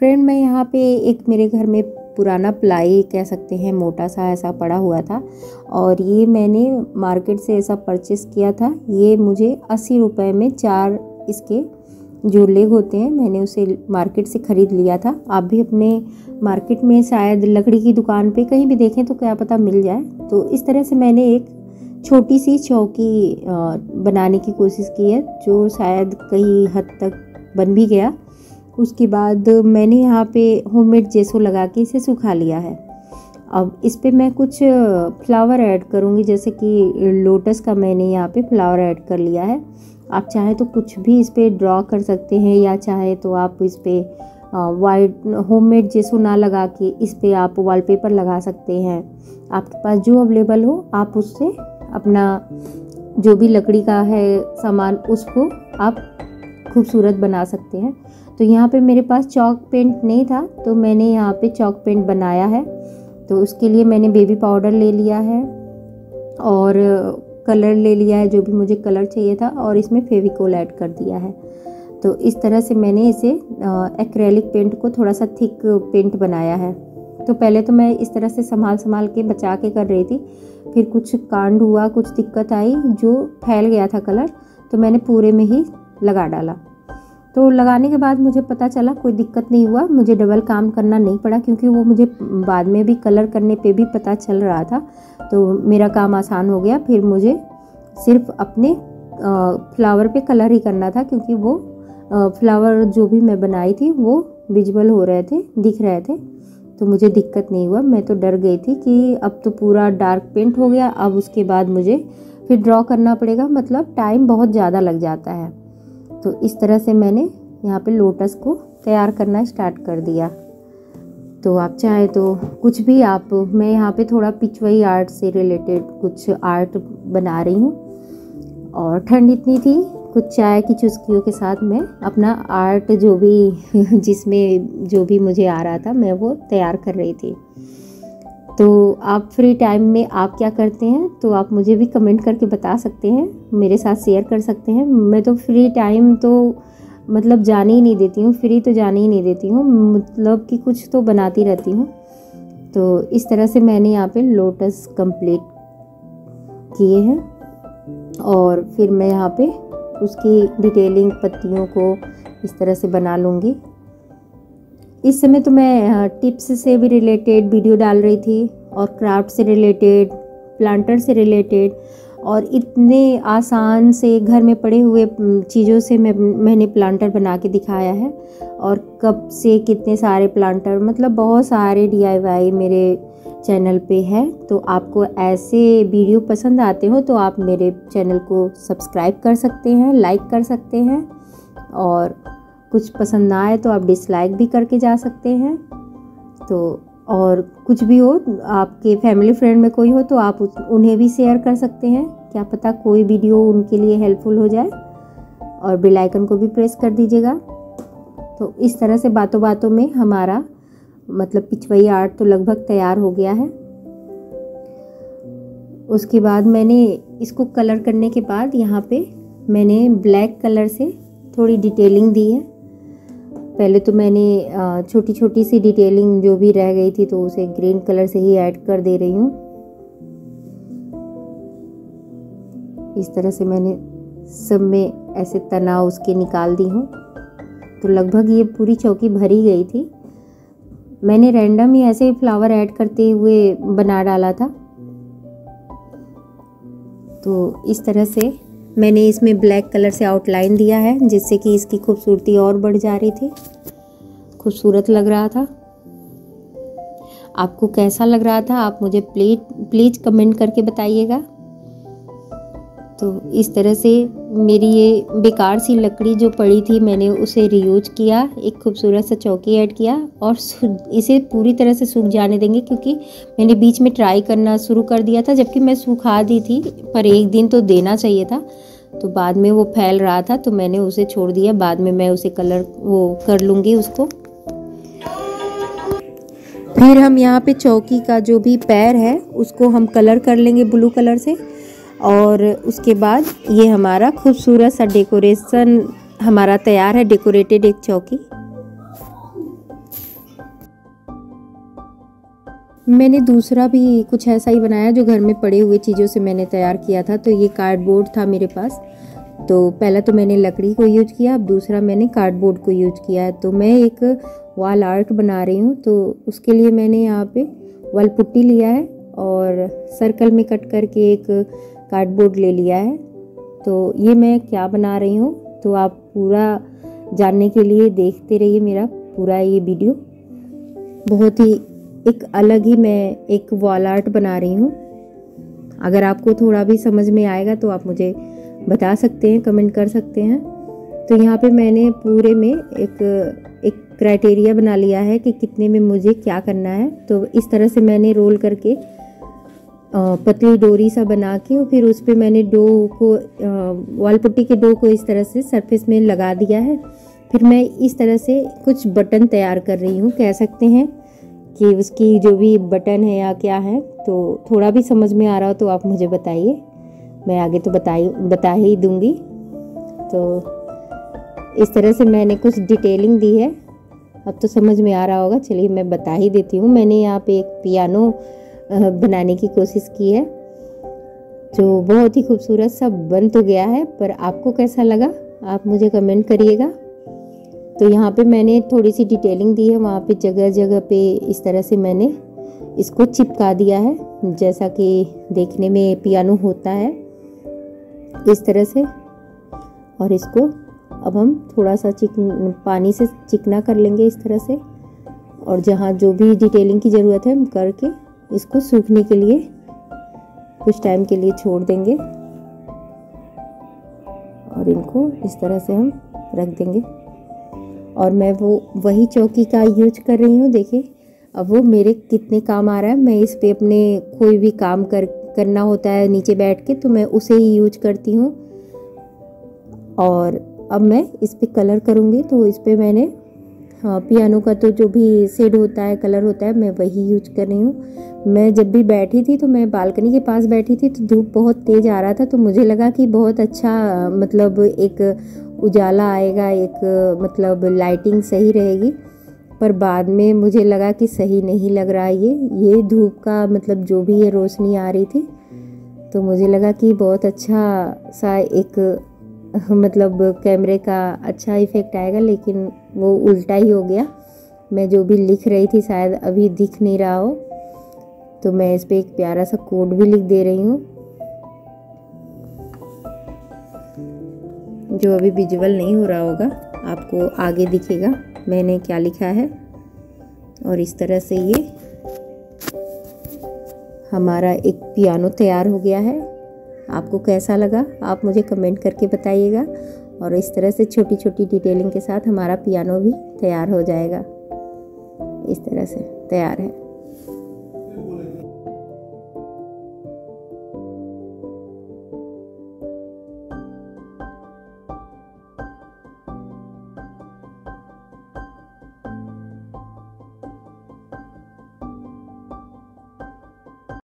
Friend, मैं यहाँ पे एक मेरे घर में पुराना प्लाई कह सकते हैं, मोटा सा ऐसा पड़ा हुआ था और ये मैंने मार्केट से ऐसा परचेस किया था। ये मुझे 80 रुपये में 4 इसके जो लेग होते हैं, मैंने उसे मार्केट से ख़रीद लिया था। आप भी अपने मार्केट में शायद लकड़ी की दुकान पे कहीं भी देखें तो क्या पता मिल जाए। तो इस तरह से मैंने एक छोटी सी चौकी बनाने की कोशिश की है, जो शायद कई हद तक बन भी गया। उसके बाद मैंने यहाँ पे होममेड जेसो लगा के इसे सुखा लिया है। अब इस पे मैं कुछ फ्लावर ऐड करूँगी, जैसे कि लोटस का मैंने यहाँ पे फ्लावर ऐड कर लिया है। आप चाहे तो कुछ भी इस पे ड्रॉ कर सकते हैं, या चाहे तो आप इस पे वाइट होममेड जेसो ना लगा के इस पे आप वॉलपेपर लगा सकते हैं। आपके पास जो अवेलेबल हो आप उससे अपना जो भी लकड़ी का है सामान उसको आप खूबसूरत बना सकते हैं। तो यहाँ पे मेरे पास चॉक पेंट नहीं था, तो मैंने यहाँ पे चॉक पेंट बनाया है। तो उसके लिए मैंने बेबी पाउडर ले लिया है और कलर ले लिया है, जो भी मुझे कलर चाहिए था, और इसमें फेविकोल ऐड कर दिया है। तो इस तरह से मैंने इसे एक्रेलिक पेंट को थोड़ा सा थिक पेंट बनाया है। तो पहले तो मैं इस तरह से संभाल के बचा के कर रही थी, फिर कुछ कांड हुआ, कुछ दिक्कत आई, जो फैल गया था कलर, तो मैंने पूरे में ही लगा डाला। तो लगाने के बाद मुझे पता चला कोई दिक्कत नहीं हुआ, मुझे डबल काम करना नहीं पड़ा, क्योंकि वो मुझे बाद में भी कलर करने पे भी पता चल रहा था। तो मेरा काम आसान हो गया। फिर मुझे सिर्फ अपने फ्लावर पे कलर ही करना था, क्योंकि वो फ्लावर जो भी मैं बनाई थी वो विजुअल हो रहे थे, दिख रहे थे, तो मुझे दिक्कत नहीं हुआ। मैं तो डर गई थी कि अब तो पूरा डार्क पेंट हो गया, अब उसके बाद मुझे फिर ड्रॉ करना पड़ेगा, मतलब टाइम बहुत ज़्यादा लग जाता है। तो इस तरह से मैंने यहाँ पे लोटस को तैयार करना स्टार्ट कर दिया। तो आप चाहे तो कुछ भी मैं यहाँ पे थोड़ा पिचवई आर्ट से रिलेटेड कुछ आर्ट बना रही हूँ, और ठंड इतनी थी, कुछ चाय की चुस्कियों के साथ मैं अपना आर्ट जो भी जिसमें जो भी मुझे आ रहा था मैं वो तैयार कर रही थी। तो आप फ्री टाइम में आप क्या करते हैं, तो आप मुझे भी कमेंट करके बता सकते हैं, मेरे साथ शेयर कर सकते हैं। मैं तो फ्री टाइम तो मतलब जाने ही नहीं देती हूँ, फ्री तो जाने ही नहीं देती हूँ, मतलब कि कुछ तो बनाती रहती हूँ। तो इस तरह से मैंने यहाँ पे लोटस कंप्लीट किए हैं, और फिर मैं यहाँ पे उसकी डिटेलिंग पत्तियों को इस तरह से बना लूँगी। इस समय तो मैं टिप्स से भी रिलेटेड वीडियो डाल रही थी, और क्राफ्ट से रिलेटेड, प्लांटर से रिलेटेड, और इतने आसान से घर में पड़े हुए चीज़ों से मैंने प्लांटर बना के दिखाया है। और कब से कितने सारे प्लांटर, मतलब बहुत सारे DIY मेरे चैनल पे है। तो आपको ऐसे वीडियो पसंद आते हो तो आप मेरे चैनल को सब्सक्राइब कर सकते हैं, लाइक कर सकते हैं, और कुछ पसंद ना आए तो आप डिसलाइक भी करके जा सकते हैं। तो और कुछ भी हो, आपके फैमिली फ्रेंड में कोई हो तो आप उन्हें भी शेयर कर सकते हैं, क्या पता कोई वीडियो उनके लिए हेल्पफुल हो जाए। और बेल आइकन को भी प्रेस कर दीजिएगा। तो इस तरह से बातों बातों में हमारा मतलब पिचवई आर्ट तो लगभग तैयार हो गया है। उसके बाद मैंने इसको कलर करने के बाद यहाँ पे मैंने ब्लैक कलर से थोड़ी डिटेलिंग दी है। पहले तो मैंने छोटी छोटी सी डिटेलिंग जो भी रह गई थी तो उसे ग्रीन कलर से ही ऐड कर दे रही हूँ। इस तरह से मैंने सब में ऐसे तना उसके निकाल दी हूँ। तो लगभग ये पूरी चौकी भरी गई थी। मैंने रैंडम ही ऐसे ही फ्लावर ऐड करते हुए बना डाला था। तो इस तरह से मैंने इसमें ब्लैक कलर से आउटलाइन दिया है, जिससे कि इसकी खूबसूरती और बढ़ जा रही थी, खूबसूरत लग रहा था। आपको कैसा लग रहा था आप मुझे प्लीज़ कमेंट करके बताइएगा। तो इस तरह से मेरी ये बेकार सी लकड़ी जो पड़ी थी मैंने उसे रीयूज किया, एक खूबसूरत सा चौकी ऐड किया, और इसे पूरी तरह से सूख जाने देंगे, क्योंकि मैंने बीच में ट्राई करना शुरू कर दिया था, जबकि मैं सूखा दी थी, पर एक दिन तो देना चाहिए था। तो बाद में वो फैल रहा था तो मैंने उसे छोड़ दिया, बाद में मैं उसे कलर वो कर लूँगी उसको। फिर हम यहाँ पे चौकी का जो भी पैर है उसको हम कलर कर लेंगे ब्लू कलर से, और उसके बाद ये हमारा खूबसूरत सा डेकोरेशन हमारा तैयार है, डेकोरेटेड एक चौकी। मैंने दूसरा भी कुछ ऐसा ही बनाया जो घर में पड़े हुए चीज़ों से मैंने तैयार किया था। तो ये कार्डबोर्ड था मेरे पास, तो पहला तो मैंने लकड़ी को यूज किया, अब दूसरा मैंने कार्डबोर्ड को यूज किया है। तो मैं एक वॉल आर्ट बना रही हूँ, तो उसके लिए मैंने यहाँ पे वॉल पुट्टी लिया है और सर्कल में कट करके एक कार्डबोर्ड ले लिया है। तो ये मैं क्या बना रही हूँ, तो आप पूरा जानने के लिए देखते रहिए मेरा पूरा ये वीडियो। बहुत ही एक अलग ही मैं एक वॉल आर्ट बना रही हूँ। अगर आपको थोड़ा भी समझ में आएगा तो आप मुझे बता सकते हैं, कमेंट कर सकते हैं। तो यहाँ पे मैंने पूरे में एक क्राइटेरिया बना लिया है कि कितने में मुझे क्या करना है। तो इस तरह से मैंने रोल करके पतली डोरी सा बना के और फिर उस पर मैंने डो को वॉल पुट्टी के डो को इस तरह से सरफेस में लगा दिया है। फिर मैं इस तरह से कुछ बटन तैयार कर रही हूँ, कह सकते हैं कि उसकी जो भी बटन है या क्या है। तो थोड़ा भी समझ में आ रहा हो तो आप मुझे बताइए, मैं आगे तो बता ही दूँगी। तो इस तरह से मैंने कुछ डिटेलिंग दी है, अब तो समझ में आ रहा होगा। चलिए मैं बता ही देती हूँ। मैंने यहाँ पे एक पियानो बनाने की कोशिश की है, जो बहुत ही खूबसूरत सा बन तो गया है, पर आपको कैसा लगा आप मुझे कमेंट करिएगा। तो यहाँ पे मैंने थोड़ी सी डिटेलिंग दी है, वहाँ पे जगह जगह पे इस तरह से मैंने इसको चिपका दिया है, जैसा कि देखने में पियानो होता है इस तरह से। और इसको अब हम थोड़ा सा पानी से चिकना कर लेंगे इस तरह से, और जहाँ जो भी डिटेलिंग की ज़रूरत है हम करके इसको सूखने के लिए कुछ टाइम के लिए छोड़ देंगे और इनको इस तरह से हम रख देंगे। और मैं वही चौकी का यूज कर रही हूँ। देखिए अब वो मेरे कितने काम आ रहा है। मैं इस पे अपने कोई भी काम करना होता है नीचे बैठ के, तो मैं उसे ही यूज करती हूँ। और अब मैं इस पे कलर करूँगी, तो इस पे मैंने पियानो का तो जो भी शेड होता है, कलर होता है, मैं वही यूज कर रही हूँ। मैं जब भी बैठी थी तो मैं बालकनी के पास बैठी थी, तो धूप बहुत तेज़ आ रहा था, तो मुझे लगा कि बहुत अच्छा मतलब एक उजाला आएगा, एक मतलब लाइटिंग सही रहेगी। पर बाद में मुझे लगा कि सही नहीं लग रहा ये धूप का मतलब जो भी ये रोशनी आ रही थी, तो मुझे लगा कि बहुत अच्छा सा एक मतलब कैमरे का अच्छा इफ़ेक्ट आएगा, लेकिन वो उल्टा ही हो गया। मैं जो भी लिख रही थी शायद अभी दिख नहीं रहा हो, तो मैं इस पे एक प्यारा सा कोड भी लिख दे रही हूँ, जो अभी विजुअल नहीं हो रहा होगा, आपको आगे दिखेगा मैंने क्या लिखा है। और इस तरह से ये हमारा एक पियानो तैयार हो गया है। आपको कैसा लगा आप मुझे कमेंट करके बताइएगा। और इस तरह से छोटी छोटी डिटेलिंग के साथ हमारा पियानो भी तैयार हो जाएगा। इस तरह से तैयार है।